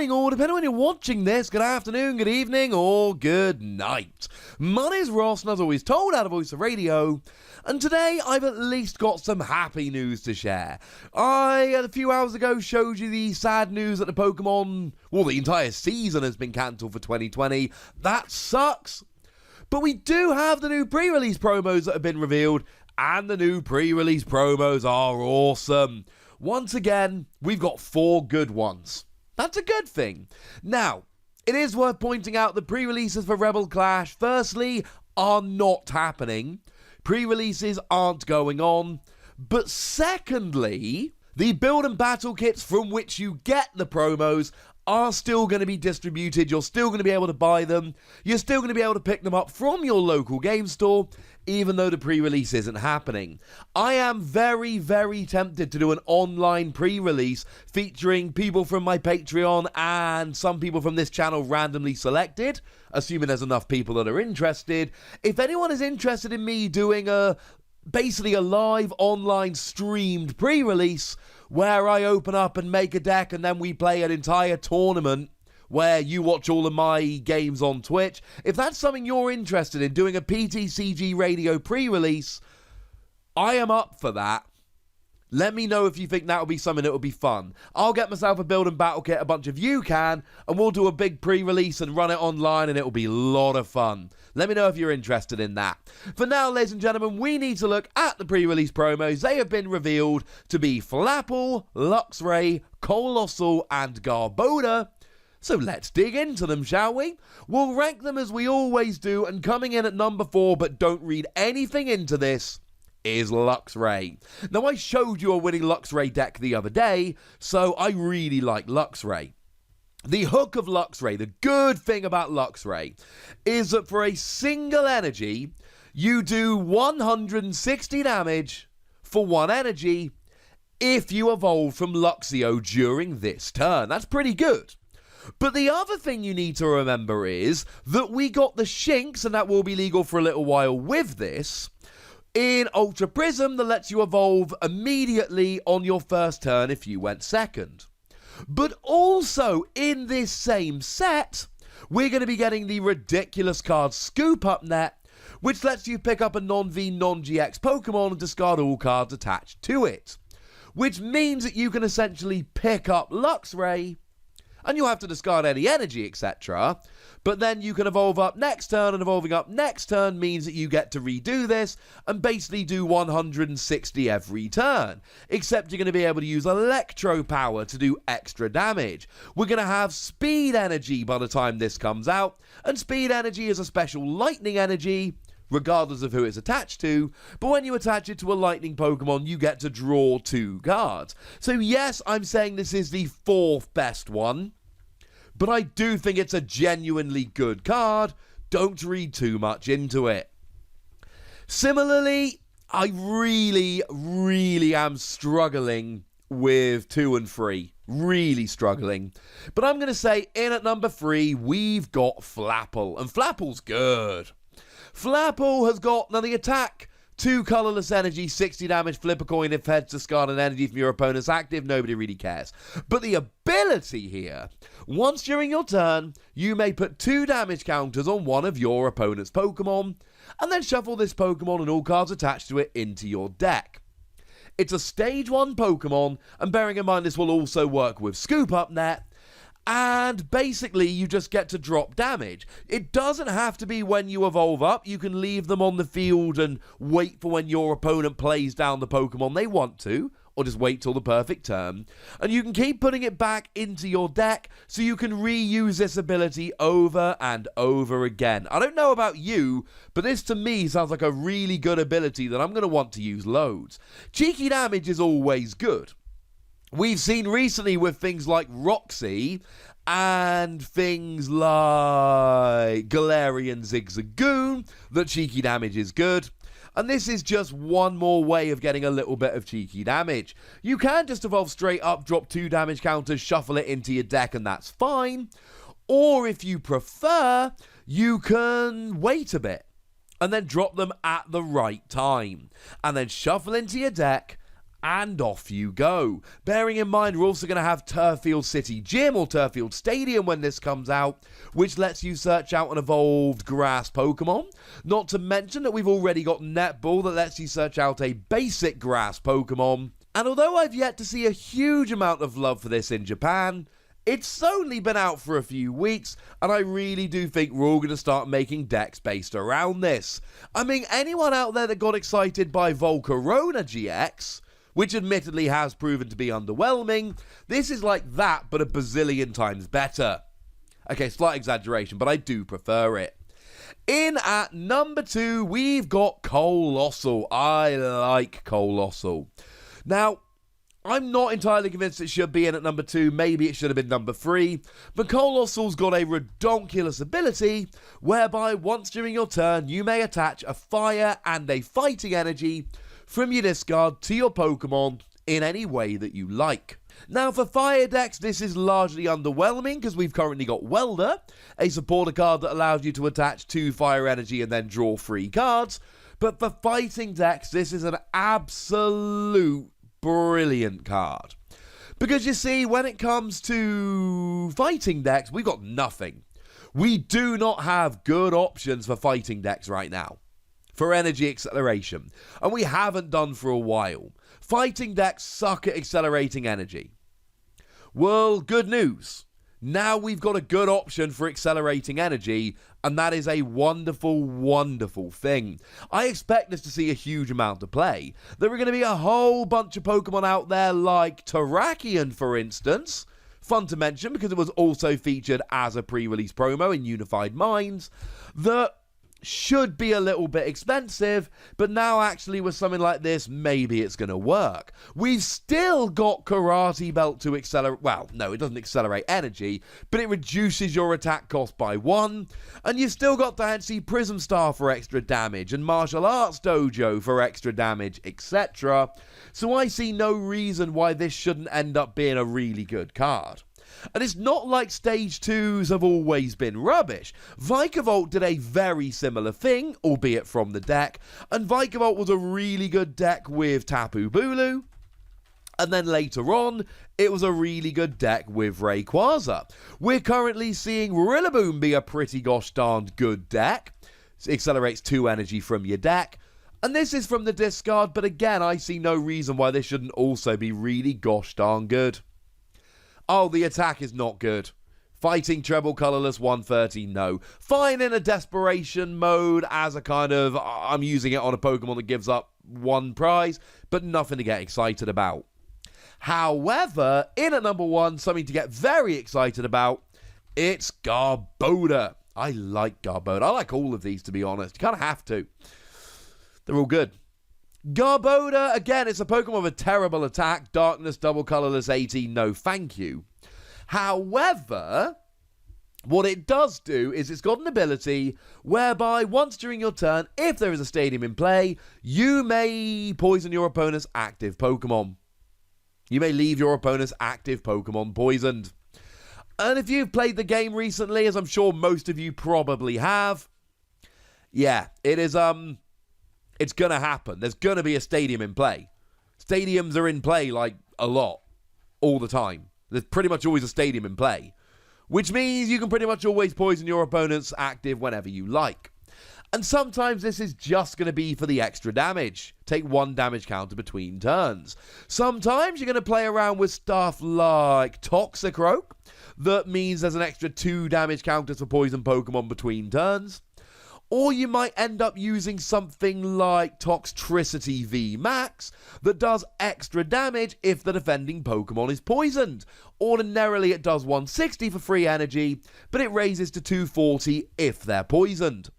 morning, or depending on when you're watching this, good afternoon, good evening, or good night. My name's Ross, and as always told, out of Voice of Radio, and today I've at least got some happy news to share. I, a few hours ago, showed you the sad news that the Pokemon, well, the entire season has been cancelled for 2020. That sucks. But we do have the new pre-release promos that have been revealed, and the new pre-release promos are awesome. Once again, we've got 4 good ones. That's a good thing. Now, it is worth pointing out that pre-releases for Revel Clash, firstly, are not happening. Pre-releases aren't going on. But secondly, the build and battle kits from which you get the promos are still going to be distributed. You're still going to be able to buy them. You're still going to be able to pick them up from your local game store, even though the pre-release isn't happening. I am very, very tempted to do an online pre-release featuring people from my Patreon and some people from this channel randomly selected, assuming there's enough people that are interested. If anyone is interested in me doing basically a live online streamed pre-release where I open up and make a deck and then we play an entire tournament where you watch all of my games on Twitch. If that's something you're interested in, doing a PTCGRadio pre-release, I am up for that. Let me know if you think that would be something that would be fun. I'll get myself a build and battle kit, a bunch of you can, and we'll do a big pre-release and run it online, and it'll be a lot of fun. Let me know if you're interested in that. For now, ladies and gentlemen, we need to look at the pre-release promos. They have been revealed to be Flapple, Luxray, Coalossal, and Garbodor. So let's dig into them, shall we? We'll rank them as we always do, and coming in at number 4, but don't read anything into this, is Luxray. Now, I showed you a winning Luxray deck the other day, so I really like Luxray. The hook of Luxray, the good thing about Luxray, is that for a single energy, you do 160 damage for 1 energy if you evolve from Luxio during this turn. That's pretty good. But the other thing you need to remember is that we got the Shinx, and that will be legal for a little while with this, in Ultra Prism that lets you evolve immediately on your first turn if you went second. But also in this same set, we're going to be getting the ridiculous card Scoop Up Net, which lets you pick up a non-V, non-GX Pokemon and discard all cards attached to it. Which means that you can essentially pick up Luxray, and you'll have to discard any energy, etc. But then you can evolve up next turn, and evolving up next turn means that you get to redo this and basically do 160 every turn. Except you're going to be able to use Electro Power to do extra damage. We're going to have Speed Energy by the time this comes out, and Speed Energy is a special Lightning Energy, regardless of who it's attached to, but when you attach it to a lightning Pokemon, you get to draw 2 cards. So yes, I'm saying this is the 4th best one, but I do think it's a genuinely good card. Don't read too much into it. Similarly, I really am struggling with 2 and 3. Really struggling. But I'm going to say in at number 3, we've got Flapple, and Flapple's good. Flapple has got, now the attack, 2 colorless energy, 60 damage, flip a coin if heads, discard an energy from your opponent's active, nobody really cares. But the ability here, once during your turn, you may put 2 damage counters on one of your opponent's Pokemon, and then shuffle this Pokemon and all cards attached to it into your deck. It's a stage 1 Pokemon, and bearing in mind this will also work with Scoop Up Net, and basically you just get to drop damage. It doesn't have to be when you evolve up. You can leave them on the field and wait for when your opponent plays down the Pokemon they want to, or just wait till the perfect turn. And you can keep putting it back into your deck so you can reuse this ability over and over again. I don't know about you, but this to me sounds like a really good ability that I'm going to want to use loads. Cheeky damage is always good. We've seen recently with things like Roxy and things like Galarian Zigzagoon that cheeky damage is good. And this is just one more way of getting a little bit of cheeky damage. You can just evolve straight up, drop 2 damage counters, shuffle it into your deck, and that's fine. Or if you prefer, you can wait a bit and then drop them at the right time. And then shuffle into your deck and off you go. Bearing in mind, we're also going to have Turffield City Gym or Turffield Stadium when this comes out, which lets you search out an evolved grass Pokemon. Not to mention that we've already got Netball that lets you search out a basic grass Pokemon. And although I've yet to see a huge amount of love for this in Japan, it's only been out for a few weeks, and I really do think we're all going to start making decks based around this. I mean, anyone out there that got excited by Volcarona GX, which admittedly has proven to be underwhelming, this is like that, but a bazillion times better. Okay, slight exaggeration, but I do prefer it. In at number 2, we've got Coalossal. I like Coalossal. Now, I'm not entirely convinced it should be in at number 2, maybe it should have been number 3, but Coalossal's got a redonkulous ability whereby once during your turn you may attach a fire and a fighting energy from your discard to your Pokemon in any way that you like. Now for fire decks, this is largely underwhelming because we've currently got Welder, a supporter card that allows you to attach 2 fire energy and then draw 3 cards, but for fighting decks this is an absolute brilliant card. Because you see, when it comes to fighting decks, we've got nothing. We do not have good options for fighting decks right now. For energy acceleration. And we haven't done for a while. Fighting decks suck at accelerating energy. Well, good news. Now we've got a good option for accelerating energy, and that is a wonderful, wonderful thing. I expect us to see a huge amount of play. There are going to be a whole bunch of Pokemon out there like Terrakion, for instance. Fun to mention because it was also featured as a pre-release promo in Unified Minds, that should be a little bit expensive, but now actually with something like this, maybe it's going to work. We've still got Karate Belt to accelerate, well, no, it doesn't accelerate energy, but it reduces your attack cost by 1, and you've still got Diancie Prism Star for extra damage, and Martial Arts Dojo for extra damage, etc. So I see no reason why this shouldn't end up being a really good card. And it's not like Stage 2s have always been rubbish. Vikavolt did a very similar thing, albeit from the deck, and Vikavolt was a really good deck with Tapu Bulu. And then later on, it was a really good deck with Rayquaza. We're currently seeing Rillaboom be a pretty gosh darned good deck. It accelerates 2 energy from your deck. And this is from the discard, but again, I see no reason why this shouldn't also be really gosh darn good. Oh, the attack is not good. Fighting treble colorless 130, no. Fine in a desperation mode as a kind of, I'm using it on a Pokemon that gives up 1 prize, but nothing to get excited about. However, in at number 1, something to get very excited about, it's Garbodor. I like Garbodor. I like all of these, to be honest. You kind of have to. They're all good. Garbodor, again, it's a Pokemon with a terrible attack. Darkness, double colorless 18, no thank you. However, what it does do is it's got an ability whereby once during your turn, if there is a stadium in play, you may poison your opponent's active Pokemon. You may leave your opponent's active Pokemon poisoned. And if you've played the game recently, as I'm sure most of you probably have, yeah, it is, it's going to happen. There's going to be a stadium in play. Stadiums are in play, like, a lot. All the time. There's pretty much always a stadium in play. Which means you can pretty much always poison your opponent's active whenever you like. And sometimes this is just going to be for the extra damage. Take 1 damage counter between turns. Sometimes you're going to play around with stuff like Toxicroak. That means there's an extra 2 damage counters for poison Pokemon between turns. Or you might end up using something like Toxtricity V Max that does extra damage if the defending Pokemon is poisoned. Ordinarily it does 160 for free energy, but it raises to 240 if they're poisoned.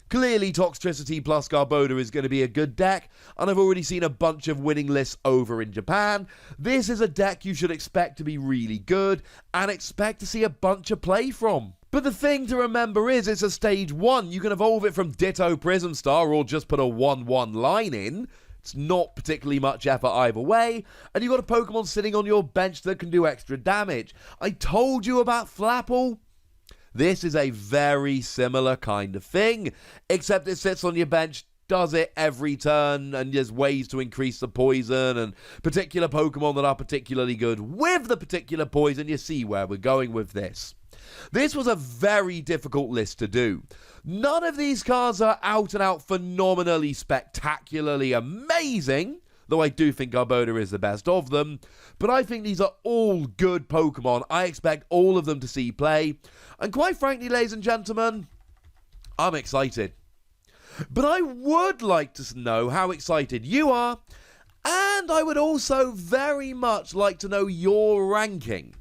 Clearly Toxtricity plus Garbodor is going to be a good deck, and I've already seen a bunch of winning lists over in Japan. This is a deck you should expect to be really good, and expect to see a bunch of play from. But the thing to remember is it's a stage 1. You can evolve it from Ditto Prism Star or just put a 1-1 line in. It's not particularly much effort either way. And you've got a Pokemon sitting on your bench that can do extra damage. I told you about Flapple. This is a very similar kind of thing. Except it sits on your bench, does it every turn, and there's ways to increase the poison and particular Pokemon that are particularly good with the particular poison. You see where we're going with this. This was a very difficult list to do. None of these cards are out and out phenomenally spectacularly amazing, though I do think Garbodor is the best of them, but I think these are all good Pokemon. I expect all of them to see play, and quite frankly, ladies and gentlemen, I'm excited. But I would like to know how excited you are, and I would also very much like to know your ranking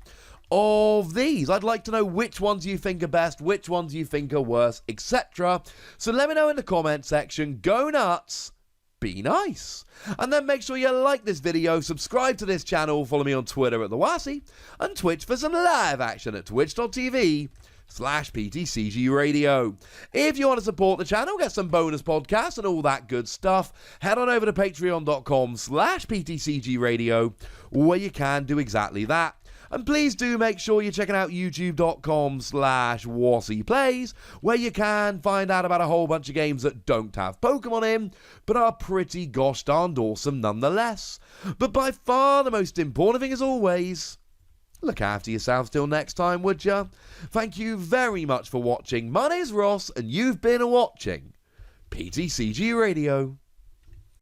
of these. I'd like to know which ones you think are best, which ones you think are worse, etc. So let me know in the comment section. Go nuts, be nice. And then make sure you like this video, subscribe to this channel, follow me on Twitter at TheWassy, and Twitch for some live action at twitch.tv/PTCGRadio. If you want to support the channel, get some bonus podcasts and all that good stuff, head on over to patreon.com/PTCGRadio, where you can do exactly that. And please do make sure you're checking out youtube.com/WassyPlays, where you can find out about a whole bunch of games that don't have Pokemon in, but are pretty gosh darned awesome nonetheless. But by far the most important thing, as always, look after yourselves till next time, would ya? Thank you very much for watching. My name's Ross, and you've been watching PTCG Radio.